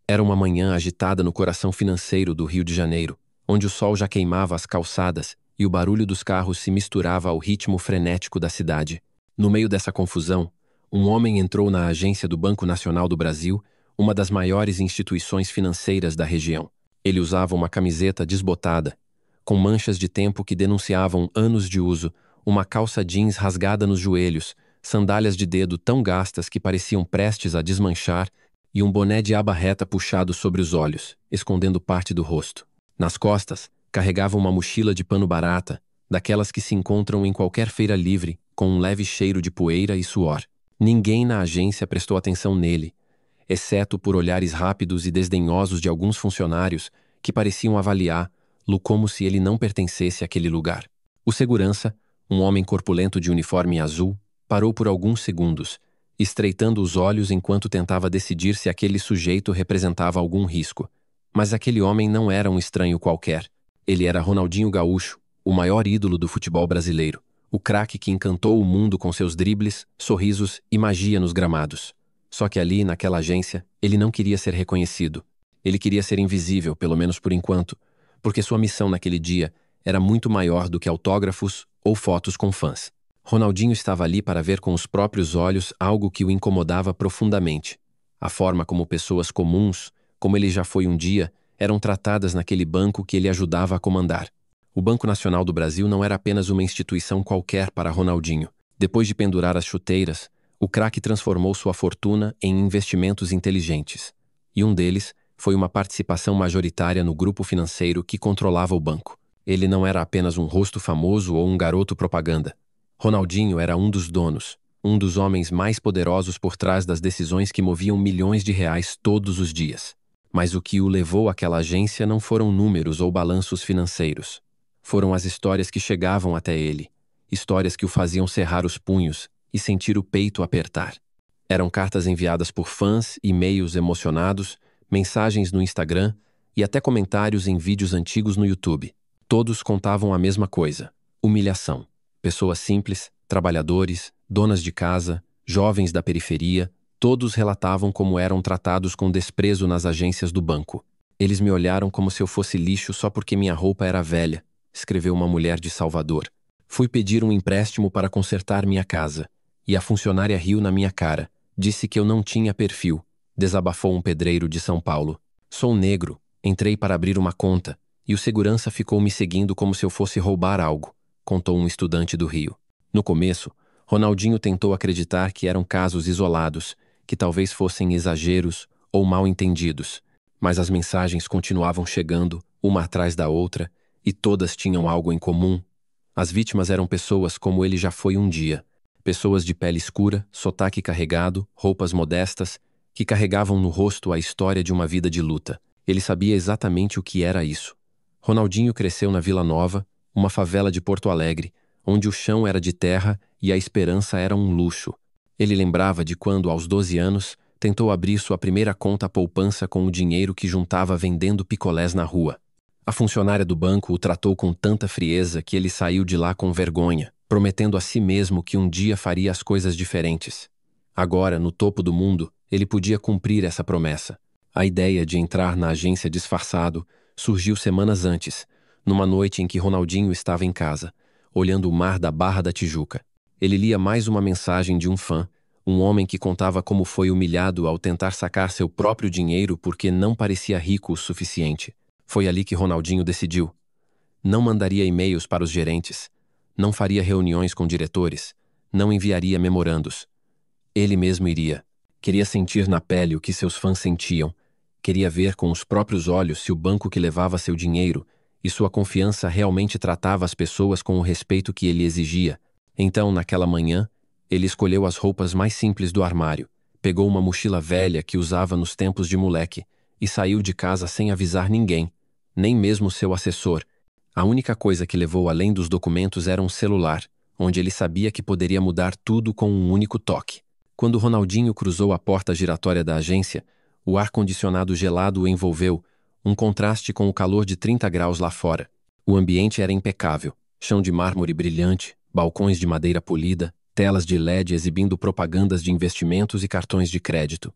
Era uma manhã agitada no coração financeiro do Rio de Janeiro, onde o sol já queimava as calçadas e o barulho dos carros se misturava ao ritmo frenético da cidade. No meio dessa confusão, um homem entrou na agência do Banco Nacional do Brasil, uma das maiores instituições financeiras da região. Ele usava uma camiseta desbotada, com manchas de tempo que denunciavam anos de uso, uma calça jeans rasgada nos joelhos, sandálias de dedo tão gastas que pareciam prestes a desmanchar e um boné de aba reta puxado sobre os olhos, escondendo parte do rosto. Nas costas, carregava uma mochila de pano barata, daquelas que se encontram em qualquer feira livre, com um leve cheiro de poeira e suor. Ninguém na agência prestou atenção nele, exceto por olhares rápidos e desdenhosos de alguns funcionários que pareciam avaliá-lo como se ele não pertencesse àquele lugar. O segurança, um homem corpulento de uniforme azul, parou por alguns segundos, estreitando os olhos enquanto tentava decidir se aquele sujeito representava algum risco. Mas aquele homem não era um estranho qualquer. Ele era Ronaldinho Gaúcho, o maior ídolo do futebol brasileiro, o craque que encantou o mundo com seus dribles, sorrisos e magia nos gramados. Só que ali, naquela agência, ele não queria ser reconhecido. Ele queria ser invisível, pelo menos por enquanto, porque sua missão naquele dia era muito maior do que autógrafos ou fotos com fãs. Ronaldinho estava ali para ver com os próprios olhos algo que o incomodava profundamente. A forma como pessoas comuns, como ele já foi um dia, eram tratadas naquele banco que ele ajudava a comandar. O Banco Nacional do Brasil não era apenas uma instituição qualquer para Ronaldinho. Depois de pendurar as chuteiras, o craque transformou sua fortuna em investimentos inteligentes. E um deles foi uma participação majoritária no grupo financeiro que controlava o banco. Ele não era apenas um rosto famoso ou um garoto propaganda. Ronaldinho era um dos donos, um dos homens mais poderosos por trás das decisões que moviam milhões de reais todos os dias. Mas o que o levou àquela agência não foram números ou balanços financeiros. Foram as histórias que chegavam até ele, histórias que o faziam cerrar os punhos e sentir o peito apertar. Eram cartas enviadas por fãs, e-mails emocionados, mensagens no Instagram e até comentários em vídeos antigos no YouTube. Todos contavam a mesma coisa: humilhação. Pessoas simples, trabalhadores, donas de casa, jovens da periferia, todos relatavam como eram tratados com desprezo nas agências do banco. Eles me olharam como se eu fosse lixo só porque minha roupa era velha, escreveu uma mulher de Salvador. Fui pedir um empréstimo para consertar minha casa, e a funcionária riu na minha cara, disse que eu não tinha perfil, desabafou um pedreiro de São Paulo. Sou negro, entrei para abrir uma conta, e o segurança ficou me seguindo como se eu fosse roubar algo, contou um estudante do Rio. No começo, Ronaldinho tentou acreditar que eram casos isolados, que talvez fossem exageros ou mal entendidos, mas as mensagens continuavam chegando, uma atrás da outra, e todas tinham algo em comum. As vítimas eram pessoas como ele já foi um dia, pessoas de pele escura, sotaque carregado, roupas modestas, que carregavam no rosto a história de uma vida de luta. Ele sabia exatamente o que era isso. Ronaldinho cresceu na Vila Nova, uma favela de Porto Alegre, onde o chão era de terra e a esperança era um luxo. Ele lembrava de quando, aos 12 anos, tentou abrir sua primeira conta poupança com o dinheiro que juntava vendendo picolés na rua. A funcionária do banco o tratou com tanta frieza que ele saiu de lá com vergonha, prometendo a si mesmo que um dia faria as coisas diferentes. Agora, no topo do mundo, ele podia cumprir essa promessa. A ideia de entrar na agência disfarçado surgiu semanas antes, numa noite em que Ronaldinho estava em casa, olhando o mar da Barra da Tijuca. Ele lia mais uma mensagem de um fã, um homem que contava como foi humilhado ao tentar sacar seu próprio dinheiro porque não parecia rico o suficiente. Foi ali que Ronaldinho decidiu. Não mandaria e-mails para os gerentes, não faria reuniões com diretores, não enviaria memorandos. Ele mesmo iria. Queria sentir na pele o que seus fãs sentiam. Queria ver com os próprios olhos se o banco que levava seu dinheiro e sua confiança realmente tratava as pessoas com o respeito que ele exigia. Então, naquela manhã, ele escolheu as roupas mais simples do armário, pegou uma mochila velha que usava nos tempos de moleque e saiu de casa sem avisar ninguém, nem mesmo seu assessor. A única coisa que levou além dos documentos era um celular, onde ele sabia que poderia mudar tudo com um único toque. Quando Ronaldinho cruzou a porta giratória da agência, o ar-condicionado gelado o envolveu, um contraste com o calor de 30 graus lá fora. O ambiente era impecável, chão de mármore brilhante, balcões de madeira polida, telas de LED exibindo propagandas de investimentos e cartões de crédito.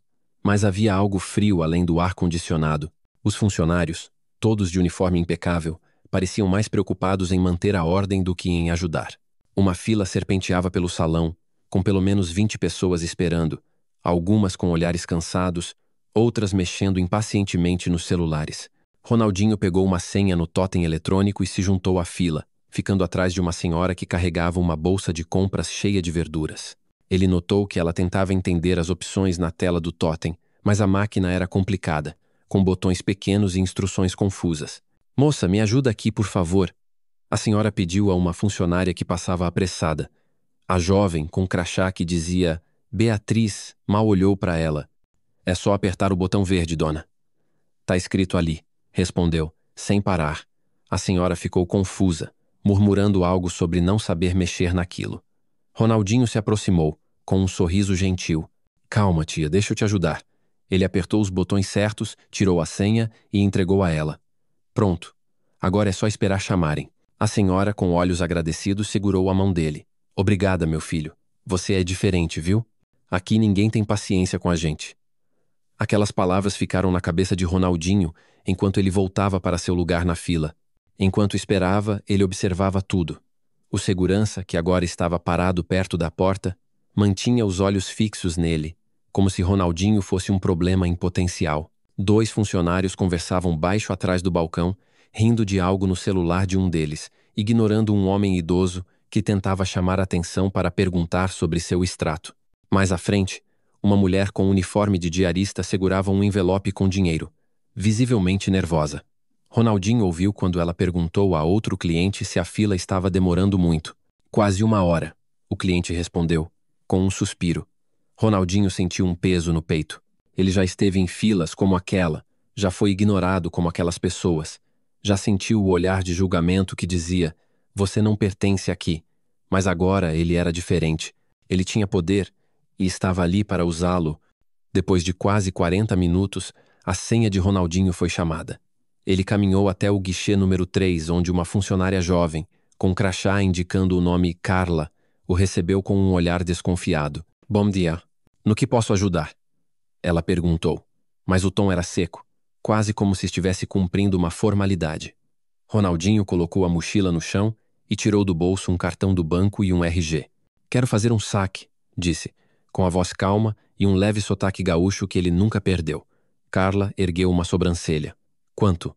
Mas havia algo frio além do ar-condicionado. Os funcionários, todos de uniforme impecável, pareciam mais preocupados em manter a ordem do que em ajudar. Uma fila serpenteava pelo salão, com pelo menos 20 pessoas esperando, algumas com olhares cansados, outras mexendo impacientemente nos celulares. Ronaldinho pegou uma senha no totem eletrônico e se juntou à fila, ficando atrás de uma senhora que carregava uma bolsa de compras cheia de verduras. Ele notou que ela tentava entender as opções na tela do totem, mas a máquina era complicada, com botões pequenos e instruções confusas. "Moça, me ajuda aqui, por favor." A senhora pediu a uma funcionária que passava apressada. A jovem, com crachá que dizia Beatriz, mal olhou para ela. "É só apertar o botão verde, dona." "Tá escrito ali", respondeu, sem parar. A senhora ficou confusa, murmurando algo sobre não saber mexer naquilo. Ronaldinho se aproximou, com um sorriso gentil. "Calma, tia, deixa eu te ajudar." Ele apertou os botões certos, tirou a senha e entregou a ela. "Pronto. Agora é só esperar chamarem." A senhora, com olhos agradecidos, segurou a mão dele. "Obrigada, meu filho. Você é diferente, viu? Aqui ninguém tem paciência com a gente." Aquelas palavras ficaram na cabeça de Ronaldinho enquanto ele voltava para seu lugar na fila. Enquanto esperava, ele observava tudo. O segurança, que agora estava parado perto da porta, mantinha os olhos fixos nele, como se Ronaldinho fosse um problema em potencial. 2 funcionários conversavam baixo atrás do balcão, rindo de algo no celular de um deles, ignorando um homem idoso que tentava chamar atenção para perguntar sobre seu extrato. Mais à frente, uma mulher com uniforme de diarista segurava um envelope com dinheiro, visivelmente nervosa. Ronaldinho ouviu quando ela perguntou a outro cliente se a fila estava demorando muito. "Quase 1 hora", o cliente respondeu, com um suspiro. Ronaldinho sentiu um peso no peito. Ele já esteve em filas como aquela, já foi ignorado como aquelas pessoas, já sentiu o olhar de julgamento que dizia: "Você não pertence aqui." Mas agora ele era diferente. Ele tinha poder e estava ali para usá-lo. Depois de quase 40 minutos, a senha de Ronaldinho foi chamada. Ele caminhou até o guichê número 3, onde uma funcionária jovem, com crachá indicando o nome Carla, o recebeu com um olhar desconfiado. "Bom dia. No que posso ajudar?" ela perguntou, mas o tom era seco, quase como se estivesse cumprindo uma formalidade. Ronaldinho colocou a mochila no chão e tirou do bolso um cartão do banco e um RG. "Quero fazer um saque", disse, com a voz calma e um leve sotaque gaúcho que ele nunca perdeu. Carla ergueu uma sobrancelha. "Quanto?" R$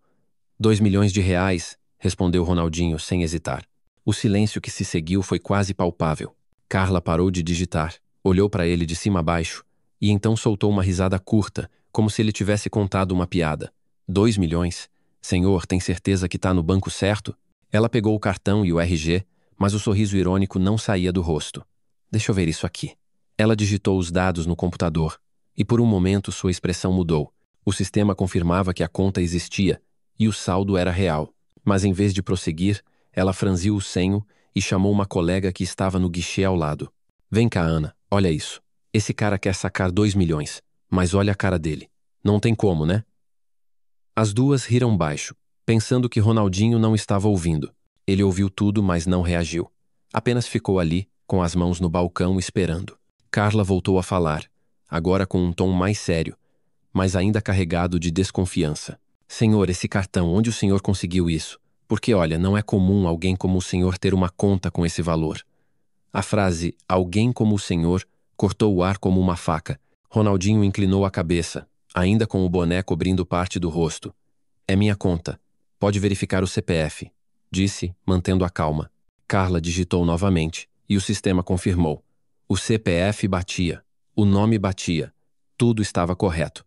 2 milhões, respondeu Ronaldinho sem hesitar. O silêncio que se seguiu foi quase palpável. Carla parou de digitar, olhou para ele de cima a baixo e então soltou uma risada curta, como se ele tivesse contado uma piada. "2 milhões? Senhor, tem certeza que está no banco certo?" Ela pegou o cartão e o RG, mas o sorriso irônico não saía do rosto. "Deixa eu ver isso aqui." Ela digitou os dados no computador, e por um momento sua expressão mudou. O sistema confirmava que a conta existia, e o saldo era real. Mas em vez de prosseguir, ela franziu o senho e chamou uma colega que estava no guichê ao lado. "Vem cá, Ana, olha isso. Esse cara quer sacar 2 milhões, mas olha a cara dele. Não tem como, né?" As duas riram baixo, pensando que Ronaldinho não estava ouvindo. Ele ouviu tudo, mas não reagiu. Apenas ficou ali, com as mãos no balcão, esperando. Carla voltou a falar, agora com um tom mais sério, mas ainda carregado de desconfiança. "Senhor, esse cartão, onde o senhor conseguiu isso? Porque, olha, não é comum alguém como o senhor ter uma conta com esse valor." A frase "alguém como o senhor" cortou o ar como uma faca. Ronaldinho inclinou a cabeça, ainda com o boné cobrindo parte do rosto. "É minha conta. Pode verificar o CPF", disse, mantendo a calma. Carla digitou novamente, e o sistema confirmou. O CPF batia, o nome batia, tudo estava correto.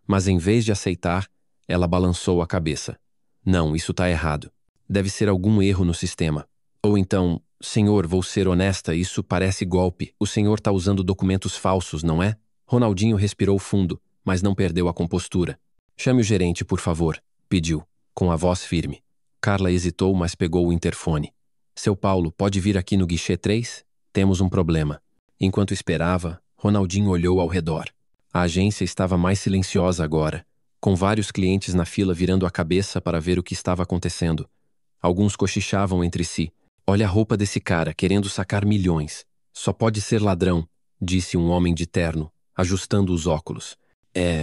Mas em vez de aceitar, ela balançou a cabeça. "Não, isso está errado. Deve ser algum erro no sistema. Ou então, senhor, vou ser honesta, isso parece golpe. O senhor está usando documentos falsos, não é?" Ronaldinho respirou fundo, mas não perdeu a compostura. "Chame o gerente, por favor", pediu, com a voz firme. Carla hesitou, mas pegou o interfone. "Seu Paulo, pode vir aqui no guichê 3? Temos um problema." Enquanto esperava, Ronaldinho olhou ao redor. A agência estava mais silenciosa agora, com vários clientes na fila virando a cabeça para ver o que estava acontecendo. Alguns cochichavam entre si. "Olha a roupa desse cara, querendo sacar milhões. Só pode ser ladrão", disse um homem de terno, ajustando os óculos.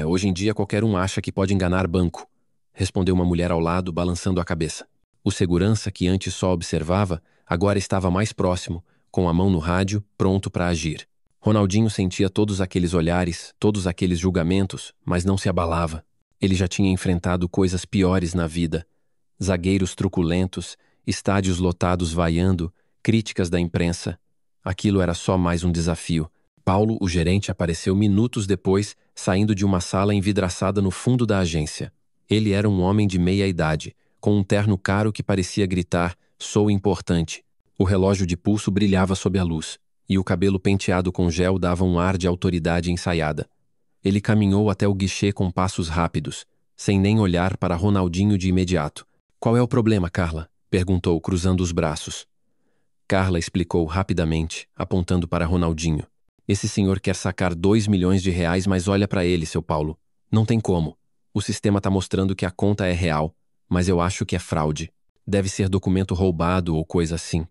Hoje em dia qualquer um acha que pode enganar banco, respondeu uma mulher ao lado, balançando a cabeça. O segurança, que antes só observava, agora estava mais próximo, com a mão no rádio, pronto para agir. Ronaldinho sentia todos aqueles olhares, todos aqueles julgamentos, mas não se abalava. Ele já tinha enfrentado coisas piores na vida. Zagueiros truculentos, estádios lotados vaiando, críticas da imprensa. Aquilo era só mais um desafio. Paulo, o gerente, apareceu minutos depois, saindo de uma sala envidraçada no fundo da agência. Ele era um homem de meia idade, com um terno caro que parecia gritar: "Sou importante". O relógio de pulso brilhava sob a luz, e o cabelo penteado com gel dava um ar de autoridade ensaiada. Ele caminhou até o guichê com passos rápidos, sem nem olhar para Ronaldinho de imediato. "Qual é o problema, Carla?", perguntou, cruzando os braços. Carla explicou rapidamente, apontando para Ronaldinho. "Esse senhor quer sacar 2 milhões de reais, mas olha para ele, seu Paulo. Não tem como. O sistema está mostrando que a conta é real, mas eu acho que é fraude. Deve ser documento roubado ou coisa assim."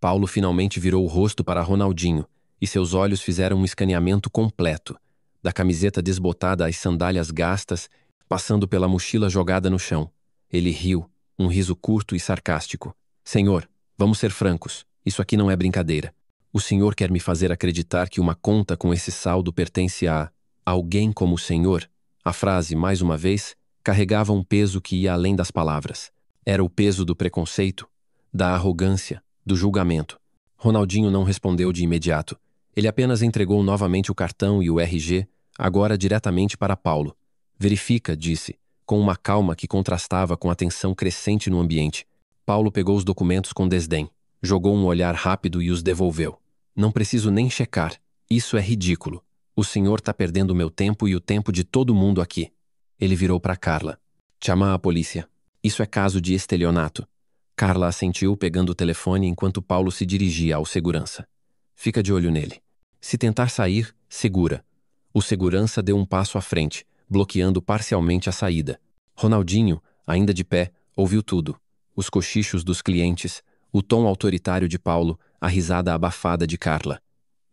Paulo finalmente virou o rosto para Ronaldinho, e seus olhos fizeram um escaneamento completo, da camiseta desbotada às sandálias gastas, passando pela mochila jogada no chão. Ele riu, um riso curto e sarcástico. "Senhor, vamos ser francos, isso aqui não é brincadeira. O senhor quer me fazer acreditar que uma conta com esse saldo pertence a alguém como o senhor?" A frase, mais uma vez, carregava um peso que ia além das palavras. Era o peso do preconceito, da arrogância, do julgamento. Ronaldinho não respondeu de imediato. Ele apenas entregou novamente o cartão e o RG, agora diretamente para Paulo. "Verifica", disse, com uma calma que contrastava com a tensão crescente no ambiente. Paulo pegou os documentos com desdém, jogou um olhar rápido e os devolveu. "Não preciso nem checar. Isso é ridículo. O senhor está perdendo o meu tempo e o tempo de todo mundo aqui." Ele virou para Carla. "Chama a polícia. Isso é caso de estelionato." Carla assentiu, pegando o telefone enquanto Paulo se dirigia ao segurança. "Fica de olho nele. Se tentar sair, segura." O segurança deu um passo à frente, bloqueando parcialmente a saída. Ronaldinho, ainda de pé, ouviu tudo. Os cochichos dos clientes, o tom autoritário de Paulo, a risada abafada de Carla.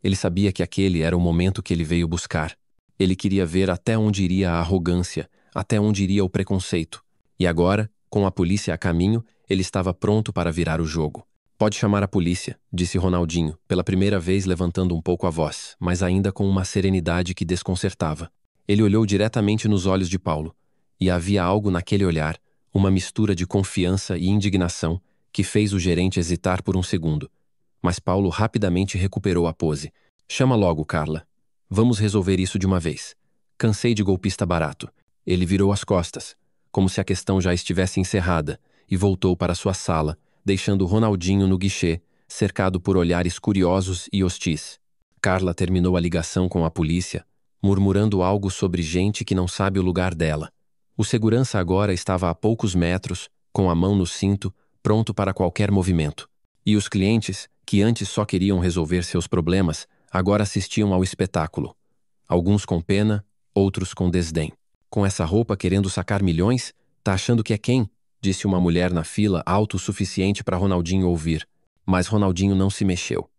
Ele sabia que aquele era o momento que ele veio buscar. Ele queria ver até onde iria a arrogância, até onde iria o preconceito. E agora, com a polícia a caminho, ele estava pronto para virar o jogo. "Pode chamar a polícia", disse Ronaldinho, pela primeira vez levantando um pouco a voz, mas ainda com uma serenidade que desconcertava. Ele olhou diretamente nos olhos de Paulo, e havia algo naquele olhar, uma mistura de confiança e indignação, que fez o gerente hesitar por um segundo. Mas Paulo rapidamente recuperou a pose. "Chama logo, Carla. Vamos resolver isso de uma vez. Cansei de golpista barato." Ele virou as costas, como se a questão já estivesse encerrada, e voltou para sua sala, deixando Ronaldinho no guichê, cercado por olhares curiosos e hostis. Carla terminou a ligação com a polícia, murmurando algo sobre gente que não sabe o lugar dela. O segurança agora estava a poucos metros, com a mão no cinto, pronto para qualquer movimento. E os clientes, que antes só queriam resolver seus problemas, agora assistiam ao espetáculo. Alguns com pena, outros com desdém. "Com essa roupa querendo sacar milhões? Tá achando que é quem?", disse uma mulher na fila, alto o suficiente para Ronaldinho ouvir. Mas Ronaldinho não se mexeu.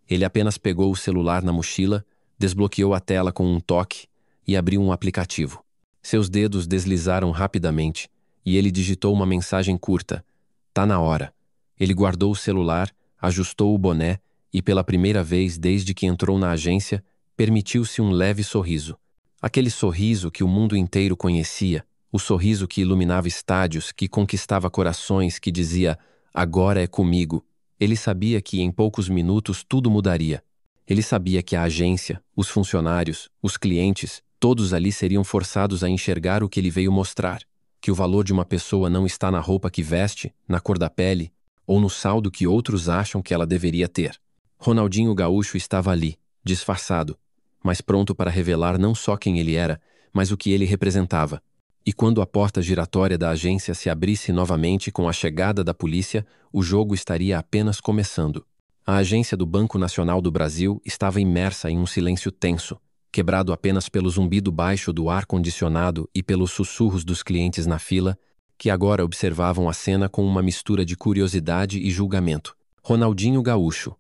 Ele apenas pegou o celular na mochila, desbloqueou a tela com um toque e abriu um aplicativo. Seus dedos deslizaram rapidamente e ele digitou uma mensagem curta: "Tá na hora." Ele guardou o celular, ajustou o boné e, pela primeira vez desde que entrou na agência, permitiu-se um leve sorriso. Aquele sorriso que o mundo inteiro conhecia, o sorriso que iluminava estádios, que conquistava corações, que dizia: "Agora é comigo." Ele sabia que em poucos minutos tudo mudaria. Ele sabia que a agência, os funcionários, os clientes, todos ali seriam forçados a enxergar o que ele veio mostrar. Que o valor de uma pessoa não está na roupa que veste, na cor da pele, ou no saldo que outros acham que ela deveria ter. Ronaldinho Gaúcho estava ali, disfarçado, mas pronto para revelar não só quem ele era, mas o que ele representava. E quando a porta giratória da agência se abrisse novamente com a chegada da polícia, o jogo estaria apenas começando. A agência do Banco Nacional do Brasil estava imersa em um silêncio tenso, quebrado apenas pelo zumbido baixo do ar-condicionado e pelos sussurros dos clientes na fila, que agora observavam a cena com uma mistura de curiosidade e julgamento. Ronaldinho Gaúcho,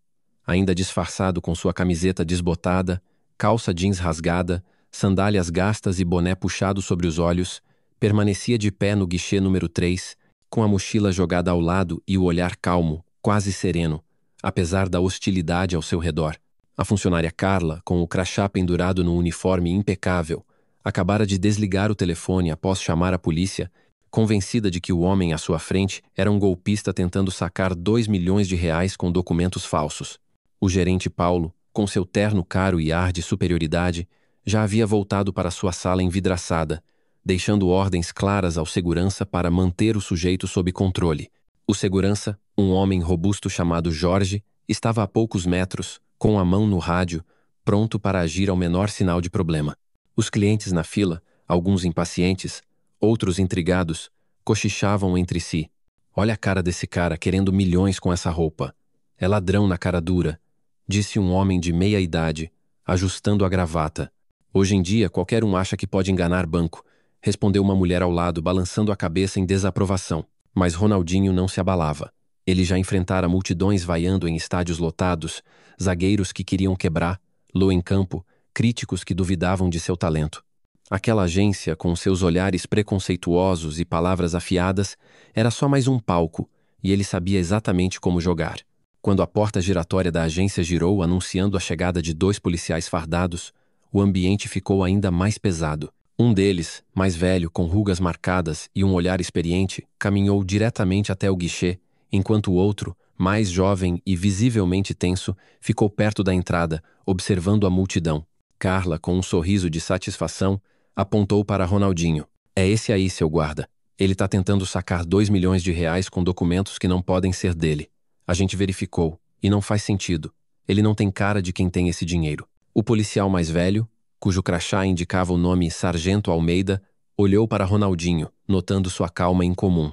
ainda disfarçado com sua camiseta desbotada, calça jeans rasgada, sandálias gastas e boné puxado sobre os olhos, permanecia de pé no guichê número 3, com a mochila jogada ao lado e o olhar calmo, quase sereno, apesar da hostilidade ao seu redor. A funcionária Carla, com o crachá pendurado no uniforme impecável, acabara de desligar o telefone após chamar a polícia, convencida de que o homem à sua frente era um golpista tentando sacar 2 milhões de reais com documentos falsos. O gerente Paulo, com seu terno caro e ar de superioridade, já havia voltado para sua sala envidraçada, deixando ordens claras ao segurança para manter o sujeito sob controle. O segurança, um homem robusto chamado Jorge, estava a poucos metros, com a mão no rádio, pronto para agir ao menor sinal de problema. Os clientes na fila, alguns impacientes, outros intrigados, cochichavam entre si. Olha a cara desse cara querendo milhões com essa roupa. É ladrão na cara dura, disse um homem de meia idade, ajustando a gravata. Hoje em dia, qualquer um acha que pode enganar banco, respondeu uma mulher ao lado, balançando a cabeça em desaprovação. Mas Ronaldinho não se abalava. Ele já enfrentara multidões vaiando em estádios lotados, zagueiros que queriam quebrar, lô em campo, críticos que duvidavam de seu talento. Aquela agência, com seus olhares preconceituosos e palavras afiadas, era só mais um palco, e ele sabia exatamente como jogar. Quando a porta giratória da agência girou, anunciando a chegada de 2 policiais fardados, o ambiente ficou ainda mais pesado. Um deles, mais velho, com rugas marcadas e um olhar experiente, caminhou diretamente até o guichê, enquanto o outro, mais jovem e visivelmente tenso, ficou perto da entrada, observando a multidão. Carla, com um sorriso de satisfação, apontou para Ronaldinho. É esse aí, seu guarda. Ele tá tentando sacar 2 milhões de reais com documentos que não podem ser dele. A gente verificou, e não faz sentido. Ele não tem cara de quem tem esse dinheiro. O policial mais velho, cujo crachá indicava o nome Sargento Almeida, olhou para Ronaldinho, notando sua calma incomum.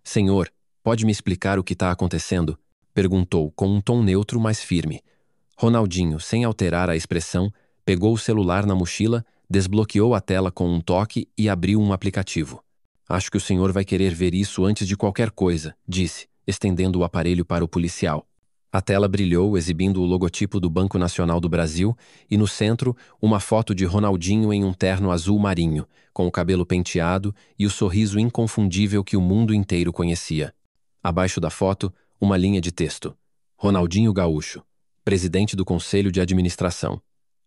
Senhor, pode me explicar o que está acontecendo? Perguntou, com um tom neutro, mas firme. Ronaldinho, sem alterar a expressão, pegou o celular na mochila, desbloqueou a tela com um toque e abriu um aplicativo. Acho que o senhor vai querer ver isso antes de qualquer coisa, disse, estendendo o aparelho para o policial. A tela brilhou, exibindo o logotipo do Banco Nacional do Brasil e, no centro, uma foto de Ronaldinho em um terno azul marinho, com o cabelo penteado e o sorriso inconfundível que o mundo inteiro conhecia. Abaixo da foto, uma linha de texto. Ronaldinho Gaúcho, presidente do Conselho de Administração.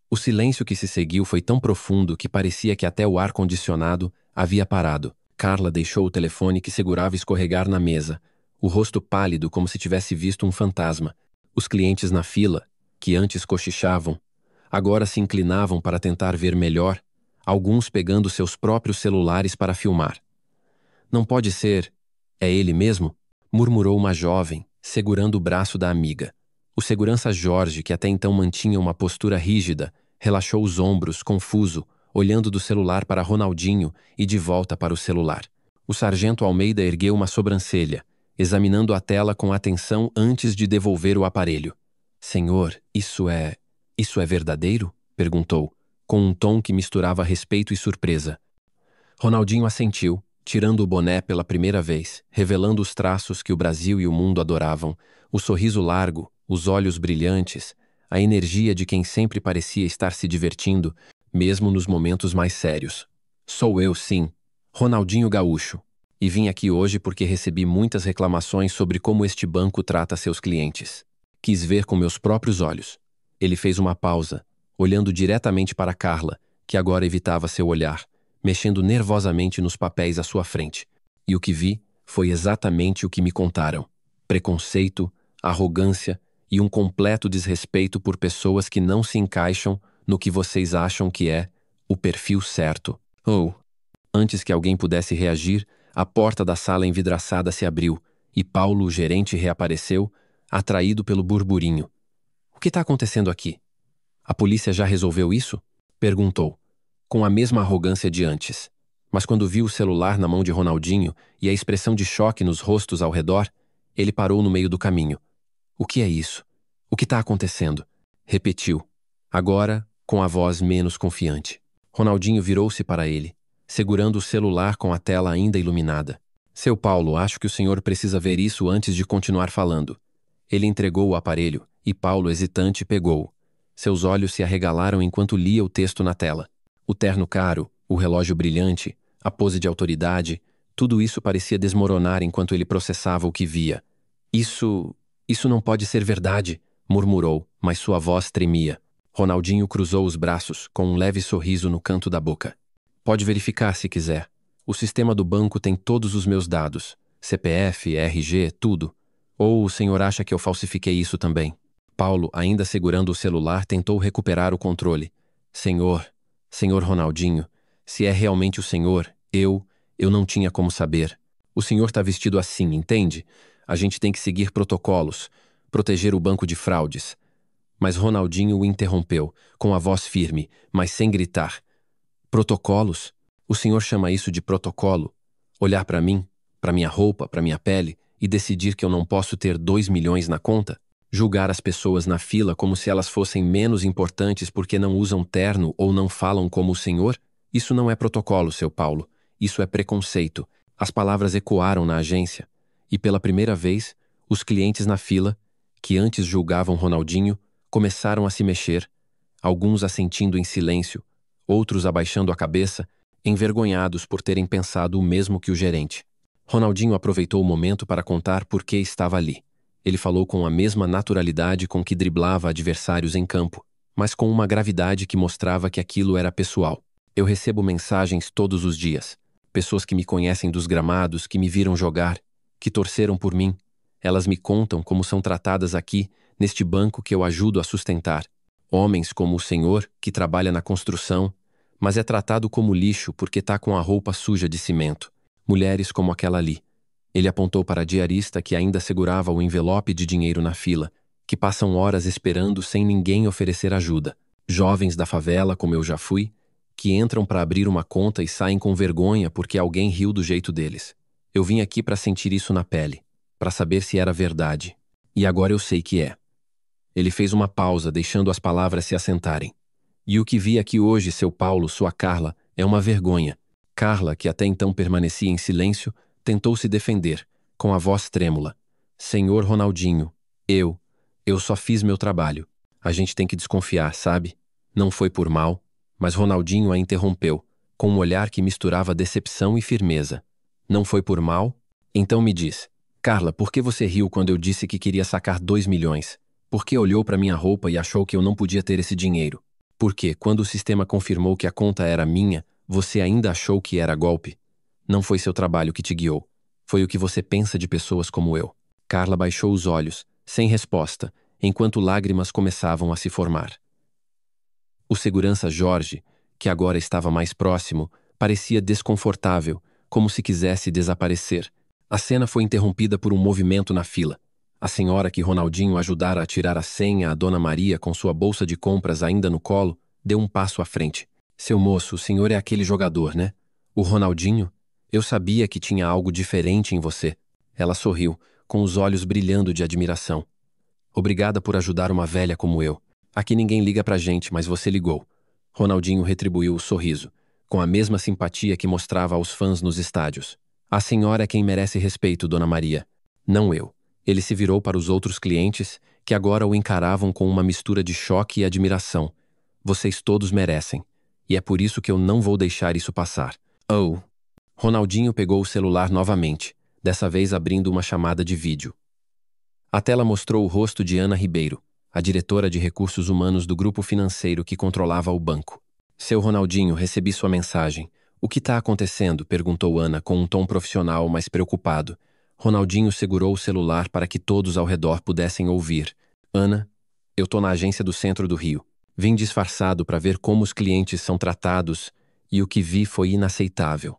O silêncio que se seguiu foi tão profundo que parecia que até o ar-condicionado havia parado. Carla deixou o telefone que segurava escorregar na mesa, o rosto pálido como se tivesse visto um fantasma. Os clientes na fila, que antes cochichavam, agora se inclinavam para tentar ver melhor, alguns pegando seus próprios celulares para filmar. Não pode ser. É ele mesmo? Murmurou uma jovem, segurando o braço da amiga. O segurança Jorge, que até então mantinha uma postura rígida, relaxou os ombros, confuso, olhando do celular para Ronaldinho e de volta para o celular. O sargento Almeida ergueu uma sobrancelha, examinando a tela com atenção antes de devolver o aparelho. Senhor, isso é verdadeiro? Perguntou, com um tom que misturava respeito e surpresa. Ronaldinho assentiu, tirando o boné pela primeira vez, revelando os traços que o Brasil e o mundo adoravam, o sorriso largo, os olhos brilhantes, a energia de quem sempre parecia estar se divertindo, mesmo nos momentos mais sérios. Sou eu, sim, Ronaldinho Gaúcho. E vim aqui hoje porque recebi muitas reclamações sobre como este banco trata seus clientes. Quis ver com meus próprios olhos. Ele fez uma pausa, olhando diretamente para Carla, que agora evitava seu olhar, mexendo nervosamente nos papéis à sua frente. E o que vi foi exatamente o que me contaram. Preconceito, arrogância e um completo desrespeito por pessoas que não se encaixam no que vocês acham que é o perfil certo. Antes que alguém pudesse reagir, a porta da sala envidraçada se abriu e Paulo, o gerente, reapareceu, atraído pelo burburinho. O que está acontecendo aqui? A polícia já resolveu isso? Perguntou, com a mesma arrogância de antes. Mas quando viu o celular na mão de Ronaldinho e a expressão de choque nos rostos ao redor, ele parou no meio do caminho. O que é isso? O que está acontecendo? Repetiu, agora com a voz menos confiante. Ronaldinho virou-se para ele, segurando o celular com a tela ainda iluminada. Seu Paulo, acho que o senhor precisa ver isso antes de continuar falando. Ele entregou o aparelho e Paulo, hesitante, pegou-o. Seus olhos se arregalaram enquanto lia o texto na tela. O terno caro, o relógio brilhante, a pose de autoridade, tudo isso parecia desmoronar enquanto ele processava o que via. Isso não pode ser verdade, murmurou, mas sua voz tremia. Ronaldinho cruzou os braços, com um leve sorriso no canto da boca. Pode verificar se quiser. O sistema do banco tem todos os meus dados. CPF, RG, tudo. Ou o senhor acha que eu falsifiquei isso também? Paulo, ainda segurando o celular, tentou recuperar o controle. Senhor Ronaldinho, se é realmente o senhor, eu não tinha como saber. O senhor está vestido assim, entende? A gente tem que seguir protocolos, proteger o banco de fraudes. Mas Ronaldinho o interrompeu, com a voz firme, mas sem gritar. Protocolos? O senhor chama isso de protocolo? Olhar para mim, para minha roupa, para minha pele e decidir que eu não posso ter 2 milhões na conta? Julgar as pessoas na fila como se elas fossem menos importantes porque não usam terno ou não falam como o senhor? Isso não é protocolo, seu Paulo. Isso é preconceito. As palavras ecoaram na agência. E pela primeira vez, os clientes na fila, que antes julgavam Ronaldinho, começaram a se mexer, alguns assentindo em silêncio, outros abaixando a cabeça, envergonhados por terem pensado o mesmo que o gerente. Ronaldinho aproveitou o momento para contar por que estava ali. Ele falou com a mesma naturalidade com que driblava adversários em campo, mas com uma gravidade que mostrava que aquilo era pessoal. Eu recebo mensagens todos os dias. Pessoas que me conhecem dos gramados, que me viram jogar, que torceram por mim. Elas me contam como são tratadas aqui, neste banco que eu ajudo a sustentar. Homens como o senhor, que trabalha na construção, mas é tratado como lixo porque está com a roupa suja de cimento. Mulheres como aquela ali. Ele apontou para a diarista que ainda segurava o envelope de dinheiro na fila, que passam horas esperando sem ninguém oferecer ajuda. Jovens da favela, como eu já fui, que entram para abrir uma conta e saem com vergonha porque alguém riu do jeito deles. Eu vim aqui para sentir isso na pele, para saber se era verdade. E agora eu sei que é. Ele fez uma pausa, deixando as palavras se assentarem. E o que vi aqui hoje, seu Paulo, sua Carla, é uma vergonha. Carla, que até então permanecia em silêncio, tentou se defender, com a voz trêmula. Senhor Ronaldinho, eu só fiz meu trabalho. A gente tem que desconfiar, sabe? Não foi por mal, mas Ronaldinho a interrompeu, com um olhar que misturava decepção e firmeza. Não foi por mal? Então me diz, Carla, por que você riu quando eu disse que queria sacar 2 milhões? Por que olhou para minha roupa e achou que eu não podia ter esse dinheiro? Porque, quando o sistema confirmou que a conta era minha, você ainda achou que era golpe? Não foi seu trabalho que te guiou. Foi o que você pensa de pessoas como eu. Carla baixou os olhos, sem resposta, enquanto lágrimas começavam a se formar. O segurança Jorge, que agora estava mais próximo, parecia desconfortável, como se quisesse desaparecer. A cena foi interrompida por um movimento na fila. A senhora que Ronaldinho ajudara a tirar a senha a Dona Maria com sua bolsa de compras ainda no colo, deu um passo à frente. Seu moço, o senhor é aquele jogador, né? O Ronaldinho? Eu sabia que tinha algo diferente em você. Ela sorriu, com os olhos brilhando de admiração. Obrigada por ajudar uma velha como eu. Aqui ninguém liga pra gente, mas você ligou. Ronaldinho retribuiu o sorriso, com a mesma simpatia que mostrava aos fãs nos estádios. A senhora é quem merece respeito, Dona Maria. Não eu. Ele se virou para os outros clientes, que agora o encaravam com uma mistura de choque e admiração. Vocês todos merecem. E é por isso que eu não vou deixar isso passar. Oh! Ronaldinho pegou o celular novamente, dessa vez abrindo uma chamada de vídeo. A tela mostrou o rosto de Ana Ribeiro, a diretora de recursos humanos do grupo financeiro que controlava o banco. Seu Ronaldinho, recebi sua mensagem. O que está acontecendo? Perguntou Ana com um tom profissional, mas preocupado. Ronaldinho segurou o celular para que todos ao redor pudessem ouvir. Ana, eu tô na agência do centro do Rio. Vim disfarçado para ver como os clientes são tratados e o que vi foi inaceitável.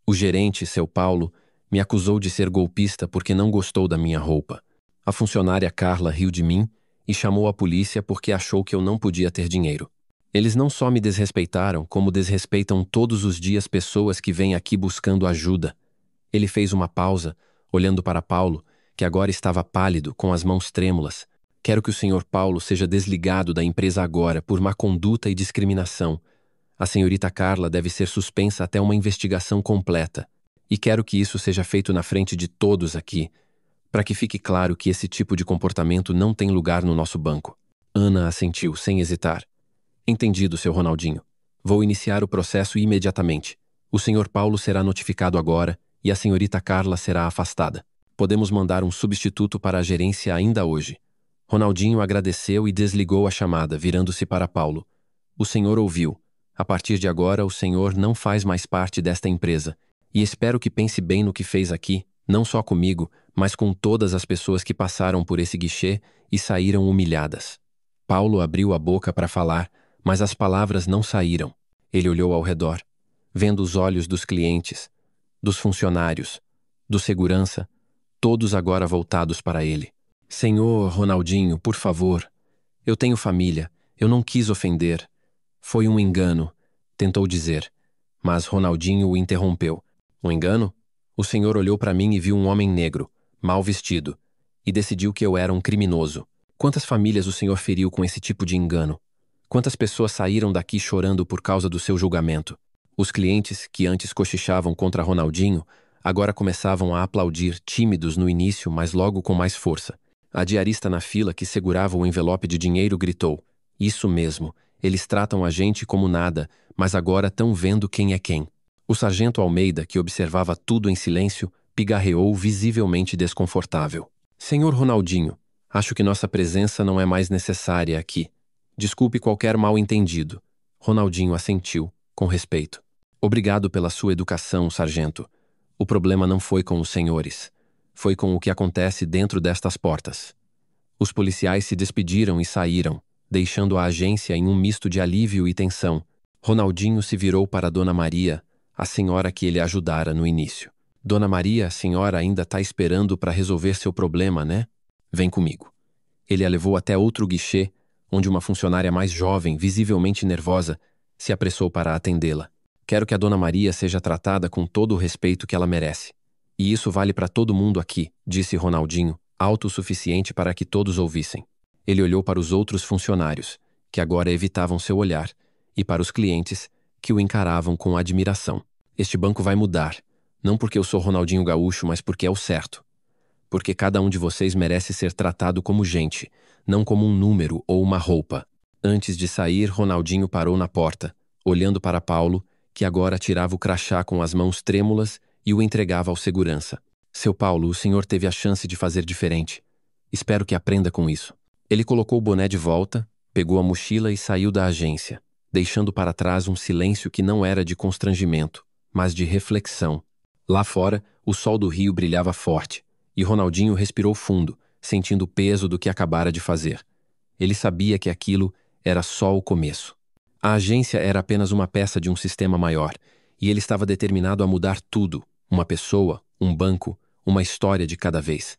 O gerente, seu Paulo, me acusou de ser golpista porque não gostou da minha roupa. A funcionária Carla riu de mim e chamou a polícia porque achou que eu não podia ter dinheiro. Eles não só me desrespeitaram, como desrespeitam todos os dias pessoas que vêm aqui buscando ajuda. Ele fez uma pausa, olhando para Paulo, que agora estava pálido, com as mãos trêmulas. Quero que o senhor Paulo seja desligado da empresa agora por má conduta e discriminação. A senhorita Carla deve ser suspensa até uma investigação completa. E quero que isso seja feito na frente de todos aqui, para que fique claro que esse tipo de comportamento não tem lugar no nosso banco. Ana assentiu, sem hesitar. Entendido, seu Ronaldinho. Vou iniciar o processo imediatamente. O senhor Paulo será notificado agora e a senhorita Carla será afastada. Podemos mandar um substituto para a gerência ainda hoje. Ronaldinho agradeceu e desligou a chamada, virando-se para Paulo. O senhor ouviu. A partir de agora, o senhor não faz mais parte desta empresa. E espero que pense bem no que fez aqui, não só comigo, mas com todas as pessoas que passaram por esse guichê e saíram humilhadas. Paulo abriu a boca para falar, mas as palavras não saíram. Ele olhou ao redor, vendo os olhos dos clientes, dos funcionários, do segurança, todos agora voltados para ele. Senhor Ronaldinho, por favor. Eu tenho família. Eu não quis ofender. Foi um engano, tentou dizer. Mas Ronaldinho o interrompeu. Um engano? O senhor olhou para mim e viu um homem negro, mal vestido, e decidiu que eu era um criminoso. Quantas famílias o senhor feriu com esse tipo de engano? Quantas pessoas saíram daqui chorando por causa do seu julgamento? Os clientes, que antes cochichavam contra Ronaldinho, agora começavam a aplaudir, tímidos no início, mas logo com mais força. A diarista na fila, que segurava o envelope de dinheiro, gritou: "Isso mesmo, eles tratam a gente como nada, mas agora estão vendo quem é quem." O sargento Almeida, que observava tudo em silêncio, pigarreou visivelmente desconfortável. "Senhor Ronaldinho, acho que nossa presença não é mais necessária aqui. Desculpe qualquer mal-entendido." Ronaldinho assentiu, com respeito. "Obrigado pela sua educação, sargento. O problema não foi com os senhores. Foi com o que acontece dentro destas portas." Os policiais se despediram e saíram, deixando a agência em um misto de alívio e tensão. Ronaldinho se virou para Dona Maria, a senhora que ele ajudara no início. "Dona Maria, a senhora ainda está esperando para resolver seu problema, né? Vem comigo." Ele a levou até outro guichê, onde uma funcionária mais jovem, visivelmente nervosa, se apressou para atendê-la. "Quero que a Dona Maria seja tratada com todo o respeito que ela merece. E isso vale para todo mundo aqui", disse Ronaldinho, alto o suficiente para que todos ouvissem. Ele olhou para os outros funcionários, que agora evitavam seu olhar, e para os clientes, que o encaravam com admiração. "Este banco vai mudar, não porque eu sou Ronaldinho Gaúcho, mas porque é o certo. Porque cada um de vocês merece ser tratado como gente, não como um número ou uma roupa." Antes de sair, Ronaldinho parou na porta, olhando para Paulo, que agora tirava o crachá com as mãos trêmulas e o entregava ao segurança. "Seu Paulo, o senhor teve a chance de fazer diferente. Espero que aprenda com isso." Ele colocou o boné de volta, pegou a mochila e saiu da agência, deixando para trás um silêncio que não era de constrangimento, mas de reflexão. Lá fora, o sol do rio brilhava forte, e Ronaldinho respirou fundo, sentindo o peso do que acabara de fazer. Ele sabia que aquilo era só o começo. A agência era apenas uma peça de um sistema maior, e ele estava determinado a mudar tudo, uma pessoa, um banco, uma história de cada vez.